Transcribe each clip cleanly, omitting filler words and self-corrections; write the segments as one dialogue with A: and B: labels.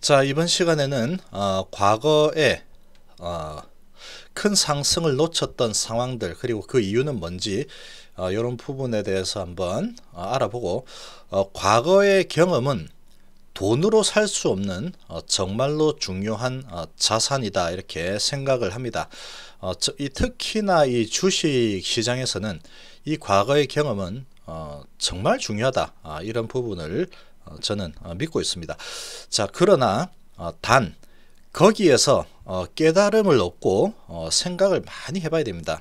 A: 자, 이번 시간에는 과거에 어, 큰 상승을 놓쳤던 상황들, 그리고 그 이유는 뭔지 이런 부분에 대해서 한번 알아보고, 과거의 경험은 돈으로 살 수 없는 정말로 중요한 자산이다, 이렇게 생각을 합니다. 특히나 이 주식 시장에서는 이 과거의 경험은 정말 중요하다, 이런 부분을 저는 믿고 있습니다. 자, 그러나 단 거기에서 깨달음을 얻고 생각을 많이 해봐야 됩니다.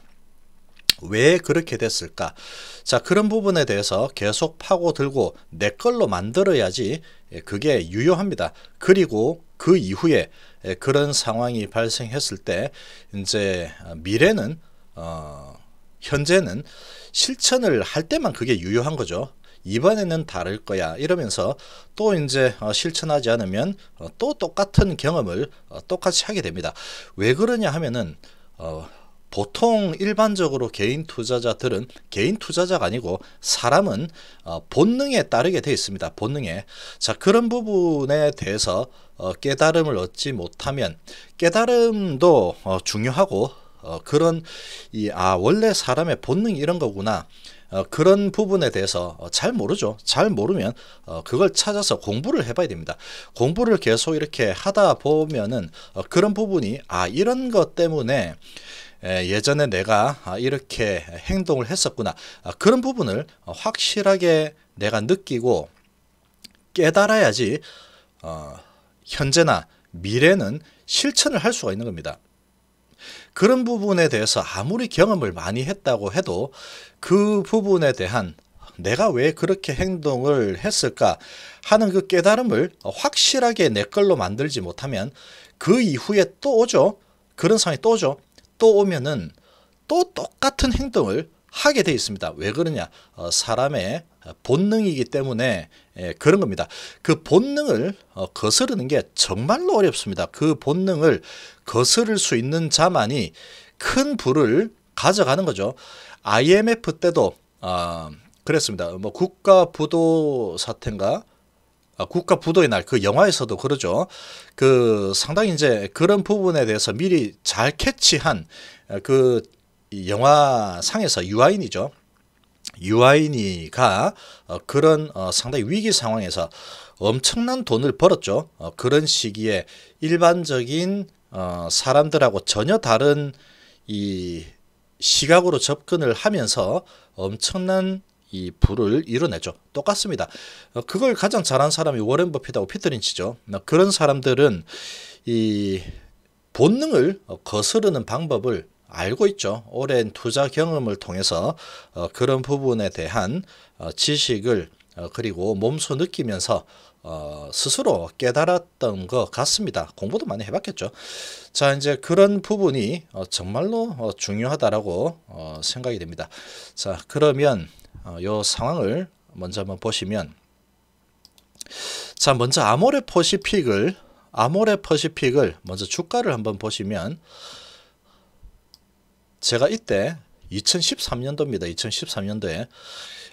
A: 왜 그렇게 됐을까? 자, 그런 부분에 대해서 계속 파고들고 내 걸로 만들어야지 그게 유효합니다. 그리고 그 이후에 그런 상황이 발생했을 때 이제 미래는 현재는 실천을 할 때만 그게 유효한 거죠. 이번에는 다를 거야 이러면서 또 이제 실천하지 않으면 또 똑같은 경험을 똑같이 하게 됩니다. 왜 그러냐 하면은 보통 일반적으로 개인 투자자들은, 개인 투자자가 아니고 사람은 본능에 따르게 되어 있습니다. 본능에. 자, 그런 부분에 대해서 깨달음을 얻지 못하면, 깨달음도 중요하고 그런 원래 사람의 본능이 이런 거구나, 그런 부분에 대해서 잘 모르죠. 잘 모르면 그걸 찾아서 공부를 해봐야 됩니다. 공부를 계속 이렇게 하다 보면은 그런 부분이 이런 것 때문에 예전에 내가 이렇게 행동을 했었구나, 그런 부분을 확실하게 내가 느끼고 깨달아야지 현재나 미래는 실천을 할 수가 있는 겁니다. 그런 부분에 대해서 아무리 경험을 많이 했다고 해도 그 부분에 대한 내가 왜 그렇게 행동을 했을까 하는 그 깨달음을 확실하게 내 걸로 만들지 못하면 그 이후에 또 오죠. 그런 상황이 또 오죠. 또 오면은 또 똑같은 행동을 하게 돼 있습니다. 왜 그러냐? 사람의 본능이기 때문에 그런 겁니다. 그 본능을 거스르는 게 정말로 어렵습니다. 그 본능을 거스를 수 있는 자만이 큰 부를 가져가는 거죠. IMF 때도 그랬습니다. 뭐 국가 부도 사태인가? 국가 부도의 날, 그 영화에서도 그러죠. 그 상당히 이제 그런 부분에 대해서 미리 잘 캐치한 그 영화상에서 유아인이죠. 유아인이가 그런 상당히 위기 상황에서 엄청난 돈을 벌었죠. 그런 시기에 일반적인 사람들하고 전혀 다른 이 시각으로 접근을 하면서 엄청난 이 부를 이뤄내죠. 똑같습니다. 그걸 가장 잘한 사람이 워렌 버핏하고 피터 린치죠. 그런 사람들은 이 본능을 거스르는 방법을 알고 있죠. 오랜 투자 경험을 통해서 그런 부분에 대한 지식을 그리고 몸소 느끼면서 스스로 깨달았던 것 같습니다. 공부도 많이 해봤겠죠. 자, 이제 그런 부분이 정말로 중요하다라고 생각이 됩니다. 자, 그러면 요 상황을 먼저 한번 보시면, 자, 먼저 아모레 퍼시픽을 먼저 주가를 한번 보시면, 제가 이때 2013년도입니다. 2013년도에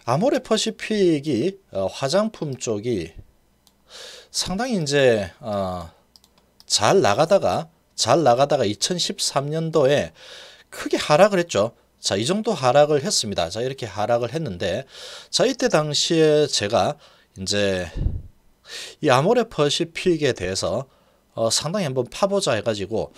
A: 아모레 퍼시픽이 화장품 쪽이 상당히 이제 잘 나가다가 2013년도에 크게 하락을 했죠. 자, 이 정도 하락을 했습니다. 자, 이렇게 하락을 했는데, 자, 이때 당시에 제가 이제 이 아모레 퍼시픽에 대해서 상당히 한번 파보자 해가지고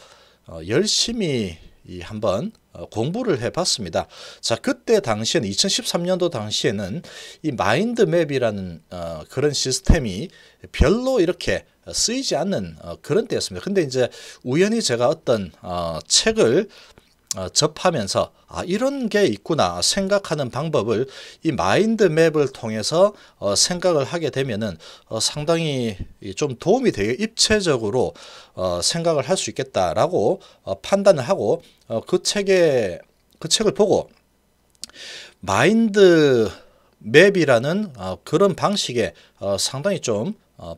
A: 열심히 한번 공부를 해봤습니다. 자, 그때 당시에는 2013년도 당시에는 이 마인드맵이라는 그런 시스템이 별로 이렇게 쓰이지 않는 그런 때였습니다. 근데 이제 우연히 제가 어떤 책을 접하면서 이런 게 있구나 생각하는 방법을 이 마인드맵을 통해서 생각을 하게 되면은 상당히 좀 도움이 되게 입체적으로 생각을 할 수 있겠다라고 판단을 하고 그 책을 보고 마인드맵이라는 그런 방식에 상당히 좀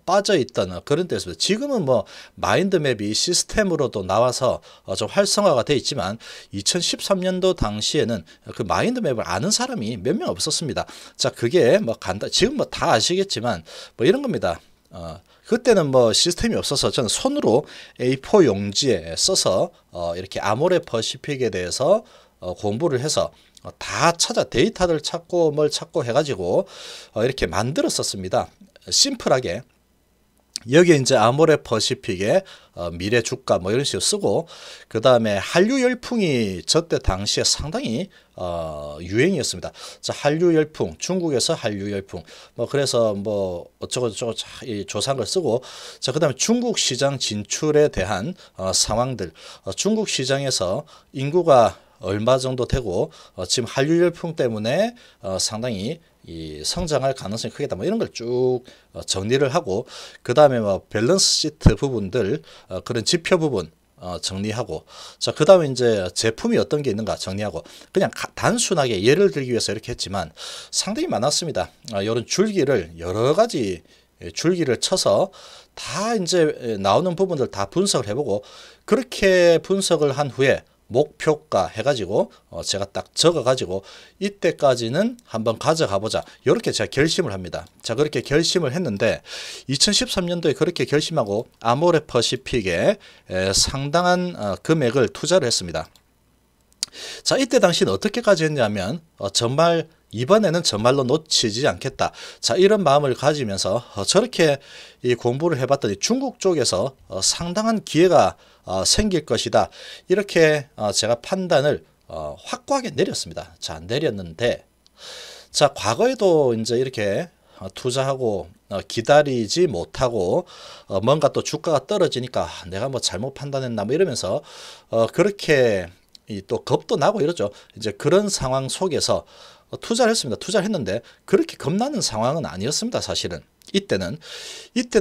A: 빠져있던 그런 때였습니다. 지금은 뭐 마인드맵이 시스템으로도 나와서 좀 활성화가 되어 있지만 2013년도 당시에는 그 마인드맵을 아는 사람이 몇 명 없었습니다. 자, 그게 뭐 지금 뭐 다 아시겠지만 뭐 이런 겁니다. 그때는 뭐 시스템이 없어서 저는 손으로 A4 용지에 써서 이렇게 아모레 퍼시픽에 대해서 공부를 해서 다 찾아 데이터를 찾고 뭘 찾고 해가지고 이렇게 만들었었습니다. 심플하게. 여기에 이제 아모레 퍼시픽의 미래 주가 뭐 이런 식으로 쓰고, 그 다음에 한류 열풍이 저때 당시에 상당히 유행이었습니다. 자, 한류 열풍, 중국에서 한류 열풍, 뭐 그래서 뭐 어쩌고저쩌고 조사한 걸 쓰고, 자, 그 다음에 중국 시장 진출에 대한 상황들, 중국 시장에서 인구가 얼마 정도 되고 지금 한류 열풍 때문에 상당히 이 성장할 가능성이 크겠다, 뭐 이런 걸 쭉 정리를 하고, 그 다음에 뭐 밸런스 시트 부분들, 그런 지표 부분 정리하고, 자, 그 다음에 이제 제품이 어떤 게 있는가 정리하고, 그냥 단순하게 예를 들기 위해서 이렇게 했지만 상당히 많았습니다. 이런 줄기를 여러 가지 줄기를 쳐서 다 이제 나오는 부분들 다 분석을 해보고, 그렇게 분석을 한 후에 목표가 해가지고 제가 딱 적어가지고 이때까지는 한번 가져가 보자, 이렇게 제가 결심을 합니다. 자, 그렇게 결심을 했는데 2013년도에 그렇게 결심하고 아모레 퍼시픽에 상당한 금액을 투자를 했습니다. 자, 이때 당시는 어떻게까지 했냐면 정말 이번에는 정말로 놓치지 않겠다, 자, 이런 마음을 가지면서 저렇게 이 공부를 해봤더니 중국 쪽에서 상당한 기회가 생길 것이다, 이렇게 제가 판단을 확고하게 내렸습니다. 자, 내렸는데, 자, 과거에도 이제 이렇게 투자하고 기다리지 못하고 뭔가 또 주가가 떨어지니까 내가 뭐 잘못 판단했나 뭐 이러면서 그렇게 또 겁도 나고 이러죠. 이제 그런 상황 속에서 투자를 했습니다. 투자를 했는데 그렇게 겁나는 상황은 아니었습니다. 사실은 이때는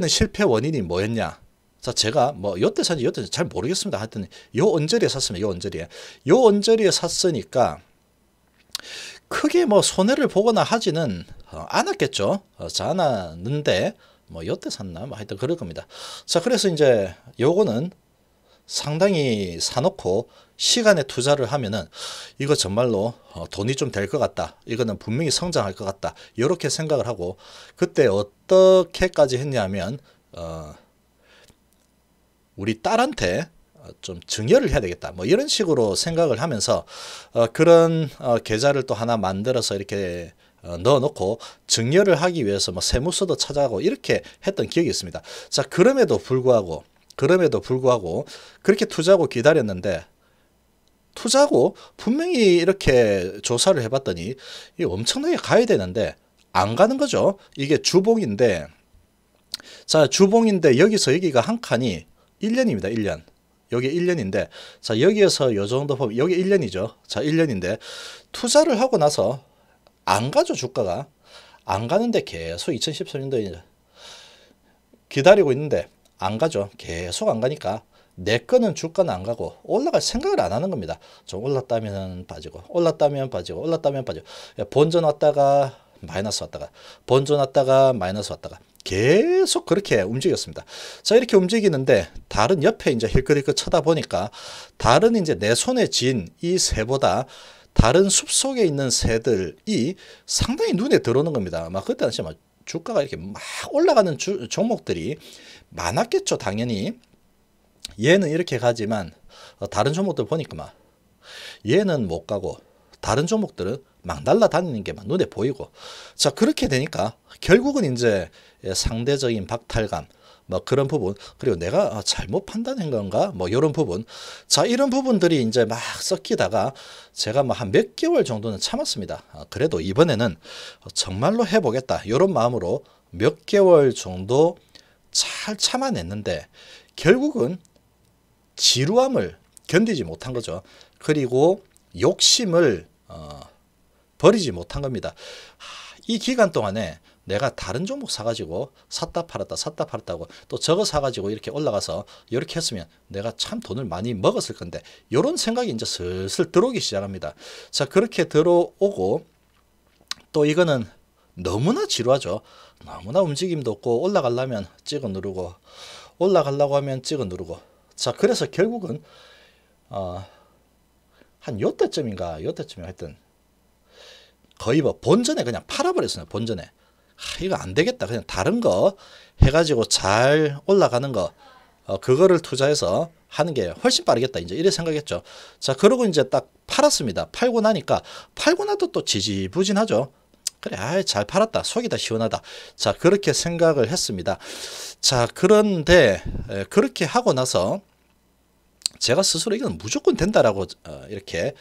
A: 실패 원인이 뭐였냐. 자, 제가 뭐 요때 산지 요때 잘 모르겠습니다. 하여튼 요 언저리에 샀습니다. 요 언저리에 샀으니까 크게 뭐 손해를 보거나 하지는 않았겠죠. 자, 않았는데 뭐 요때 샀나 뭐 하여튼 그럴 겁니다. 자, 그래서 이제 요거는 상당히 사놓고 시간에 투자를 하면은 이거 정말로 돈이 좀 될 것 같다, 이거는 분명히 성장할 것 같다, 이렇게 생각을 하고, 그때 어떻게까지 했냐면 우리 딸한테 좀 증여를 해야 되겠다, 뭐 이런 식으로 생각을 하면서 그런 계좌를 또 하나 만들어서 이렇게 넣어놓고 증여를 하기 위해서 뭐 세무서도 찾아가고 이렇게 했던 기억이 있습니다. 자, 그럼에도 불구하고 그렇게 투자하고 기다렸는데, 투자하고 분명히 이렇게 조사를 해봤더니 이 엄청나게 가야 되는데 안 가는 거죠. 이게 주봉인데, 자, 주봉인데 여기서 여기가 한 칸이 1년입니다. 1년. 여기 1년인데, 자, 여기에서 요 정도 보면 여기 1년이죠. 자, 1년인데 투자를 하고 나서 안 가죠. 주가가 안 가는데 계속 2013년도에 기다리고 있는데 안 가죠. 계속 안 가니까 내 거는 주가는 안 가고 올라갈 생각을 안 하는 겁니다. 좀 올랐다면 빠지고, 올랐다면 빠지고, 올랐다면 빠지고, 본전 왔다가 마이너스 왔다가, 본전 왔다가 마이너스 왔다가 계속 그렇게 움직였습니다. 자, 이렇게 움직이는데 다른 옆에 이제 힐끗힐끗 쳐다보니까 다른 이제 내 손에 쥔 이 새보다 다른 숲속에 있는 새들이 상당히 눈에 들어오는 겁니다. 막 그때 당시에 막 주가가 이렇게 막 올라가는 종목들이 많았겠죠. 당연히 얘는 이렇게 가지만 다른 종목들 보니까 막 얘는 못 가고 다른 종목들은 막 날아다니는 게 막 눈에 보이고, 자, 그렇게 되니까 결국은 이제 상대적인 박탈감, 뭐 그런 부분, 그리고 내가 잘못 판단한 건가 뭐 이런 부분, 자, 이런 부분들이 이제 막 섞이다가 제가 뭐 한 몇 개월 정도는 참았습니다. 그래도 이번에는 정말로 해보겠다 이런 마음으로 몇 개월 정도 잘 참아냈는데 결국은 지루함을 견디지 못한 거죠. 그리고 욕심을 버리지 못한 겁니다. 이 기간 동안에 내가 다른 종목 사가지고 샀다 팔았다고 또 저거 사가지고 이렇게 올라가서 이렇게 했으면 내가 참 돈을 많이 먹었을 건데, 이런 생각이 이제 슬슬 들어오기 시작합니다. 자, 그렇게 들어오고 또 이거는 너무나 지루하죠. 너무나 움직임도 없고 올라가려면 찍어 누르고 올라가려고 하면 찍어 누르고, 자, 그래서 결국은 한 요때쯤인가 하여튼 거의 뭐 본전에 그냥 팔아버렸어요. 본전에 이거 안 되겠다. 그냥 다른 거 해가지고 잘 올라가는 거, 그거를 투자해서 하는 게 훨씬 빠르겠다. 이제 이래 생각했죠. 자, 그러고 이제 딱 팔았습니다. 팔고 나니까, 팔고 나도 또 지지부진하죠. 그래, 잘 팔았다. 속이 다 시원하다. 자, 그렇게 생각을 했습니다. 자, 그런데 그렇게 하고 나서 제가 스스로 이건 무조건 된다라고 이렇게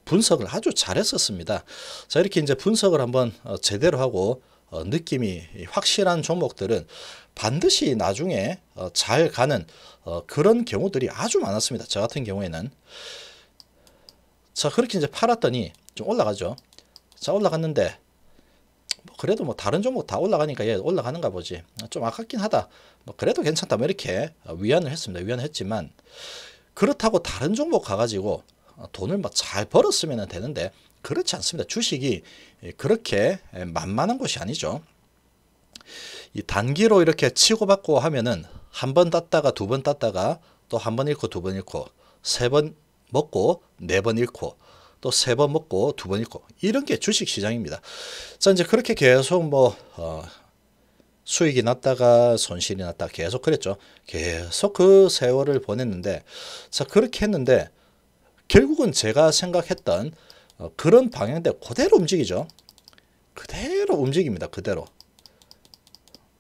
A: 분석을 아주 잘했었습니다. 자, 이렇게 이제 분석을 한번 제대로 하고 느낌이 확실한 종목들은 반드시 나중에 잘 가는 그런 경우들이 아주 많았습니다. 저 같은 경우에는. 자, 그렇게 이제 팔았더니 좀 올라가죠. 자, 올라갔는데 그래도 뭐 다른 종목 다 올라가니까 얘 올라가는가 보지. 좀 아깝긴 하다. 뭐 그래도 괜찮다. 뭐 이렇게 위안을 했습니다. 위안을 했지만 그렇다고 다른 종목 가가지고 돈을 막 잘 벌었으면 되는데 그렇지 않습니다. 주식이 그렇게 만만한 것이 아니죠. 이 단기로 이렇게 치고받고 하면은 한 번 땄다가 두 번 땄다가 또 한 번 잃고 두 번 잃고 세 번 먹고 네 번 잃고 또 세 번 먹고 두 번 잃고 이런 게 주식 시장입니다. 자, 이제 그렇게 계속 뭐 수익이 났다가 손실이 났다가 계속 그랬죠. 계속 그 세월을 보냈는데, 자, 그렇게 했는데 결국은 제가 생각했던 그런 방향대로 그대로 움직이죠. 그대로 움직입니다. 그대로.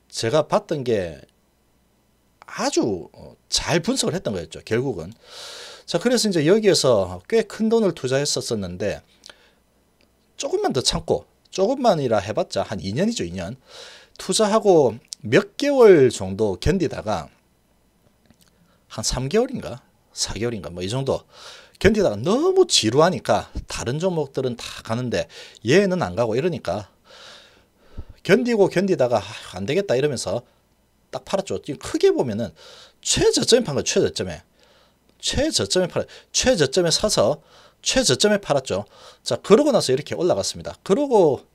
A: 제가 봤던 게 아주 잘 분석을 했던 거였죠. 결국은. 자, 그래서 이제 여기에서 꽤 큰 돈을 투자했었는데 조금만 더 참고 조금만이라 해봤자 한 2년이죠. 2년. 투자하고 몇 개월 정도 견디다가 한 3개월인가 4개월인가 뭐 이 정도 견디다가 너무 지루하니까 다른 종목들은 다 가는데 얘는 안 가고 이러니까 견디다가 안 되겠다 이러면서 딱 팔았죠. 지금 크게 보면은 최저점에 판 거예요. 최저점에 사서 최저점에 팔았죠. 자, 그러고 나서 이렇게 올라갔습니다. 그러고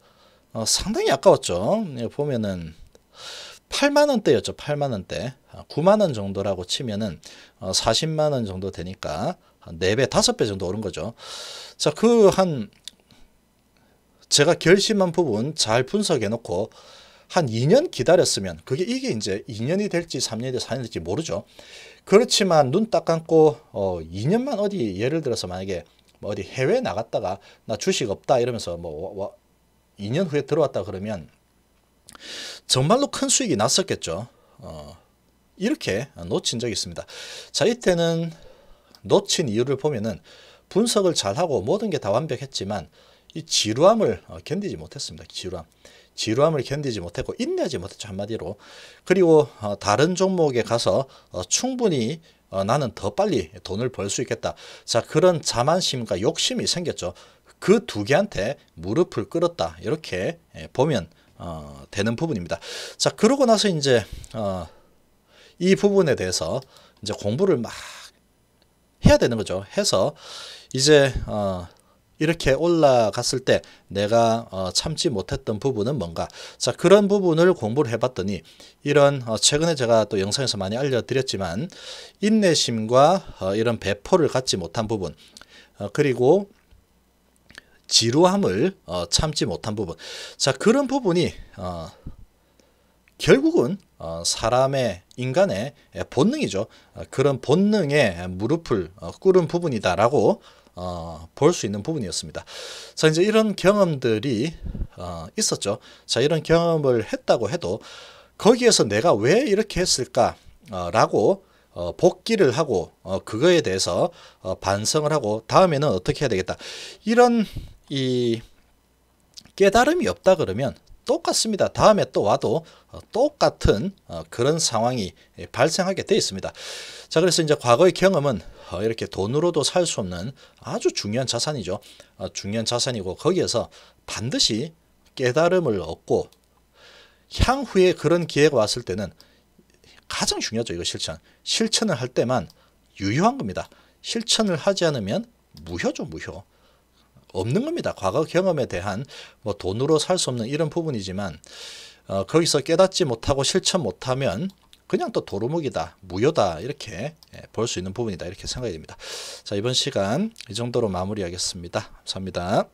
A: 상당히 아까웠죠. 보면은 8만원대였죠. 8만원대. 9만원 정도라고 치면은 40만원 정도 되니까 4배, 5배 정도 오른 거죠. 자, 제가 결심한 부분 잘 분석해 놓고 한 2년 기다렸으면 이게 이제 2년이 될지 3년이 될지 4년이 될지 모르죠. 그렇지만 눈 딱 감고 2년만 어디 예를 들어서 만약에 뭐 어디 해외 나갔다가 나 주식 없다 이러면서 뭐 2년 후에 들어왔다 그러면 정말로 큰 수익이 났었겠죠. 이렇게 놓친 적이 있습니다. 자, 이때는 놓친 이유를 보면은 분석을 잘하고 모든 게 다 완벽했지만 이 지루함을 견디지 못했습니다. 지루함을 견디지 못했고 인내하지 못했죠. 한마디로. 그리고 다른 종목에 가서 충분히 나는 더 빨리 돈을 벌 수 있겠다. 자, 그런 자만심과 욕심이 생겼죠. 그 두 개한테 무릎을 꿇었다. 이렇게 보면 되는 부분입니다. 자, 그러고 나서 이제 이 부분에 대해서 이제 공부를 막 해야 되는 거죠. 해서 이제 이렇게 올라갔을 때 내가 참지 못했던 부분은 뭔가. 자, 그런 부분을 공부를 해봤더니 이런 최근에 제가 또 영상에서 많이 알려드렸지만 인내심과 이런 배포를 갖지 못한 부분, 그리고 지루함을 참지 못한 부분. 자, 그런 부분이 결국은 인간의 본능이죠. 그런 본능에 무릎을 꿇은 부분이다라고 볼 수 있는 부분이었습니다. 자, 이제 이런 경험들이 있었죠. 자, 이런 경험을 했다고 해도 거기에서 내가 왜 이렇게 했을까 라고 복기를 하고 그거에 대해서 반성을 하고 다음에는 어떻게 해야 되겠다. 이런 이 깨달음이 없다 그러면 똑같습니다. 다음에 또 와도 똑같은 그런 상황이 발생하게 되어 있습니다. 자, 그래서 이제 과거의 경험은 이렇게 돈으로도 살 수 없는 아주 중요한 자산이죠. 중요한 자산이고 거기에서 반드시 깨달음을 얻고 향후에 그런 기회가 왔을 때는 가장 중요하죠. 이거 실천을 할 때만 유효한 겁니다. 실천을 하지 않으면 무효죠. 무효. 없는 겁니다. 과거 경험에 대한 뭐 돈으로 살 수 없는 이런 부분이지만 거기서 깨닫지 못하고 실천 못하면 그냥 또 도루묵이다, 무효다 이렇게 볼 수 있는 부분이다 이렇게 생각이 됩니다. 자, 이번 시간 이 정도로 마무리하겠습니다. 감사합니다.